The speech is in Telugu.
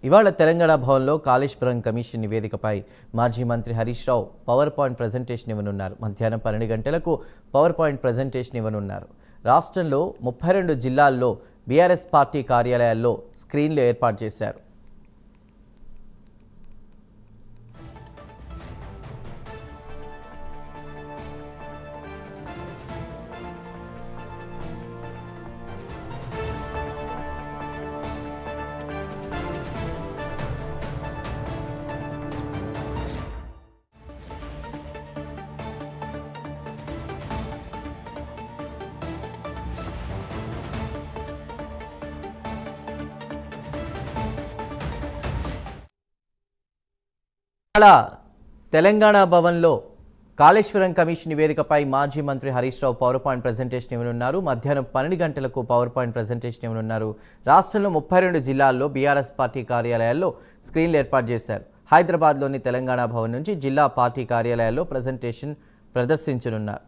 ఇవాళ తెలంగాణ భవన్లో కాళేశ్వరం కమిషన్ నివేదికపై మాజీ మంత్రి Harish Rao power point presentation ఇవ్వనున్నారు. మధ్యాహ్నం 12 గంటలకు పవర్ పాయింట్ ప్రజెంటేషన్ ఇవ్వనున్నారు. రాష్ట్రంలో 32 జిల్లాల్లో బీఆర్ఎస్ పార్టీ కార్యాలయాల్లో స్క్రీన్లు ఏర్పాటు చేశారు. అలా తెలంగాణ భవన్లో కాళేశ్వరం కమిషన్ నివేదికపై మాజీ మంత్రి Harish Rao power point presentation ఇవ్వనున్నారు. మధ్యాహ్నం 12 గంటలకు పవర్ పాయింట్ ప్రజెంటేషన్ ఇవ్వనున్నారు. రాష్ట్రంలో 32 జిల్లాల్లో బీఆర్ఎస్ పార్టీ కార్యాలయాల్లో స్క్రీన్లు ఏర్పాటు చేశారు. హైదరాబాద్లోని తెలంగాణ భవన్ నుంచి జిల్లా పార్టీ కార్యాలయాల్లో ప్రజెంటేషన్ ప్రదర్శించనున్నారు.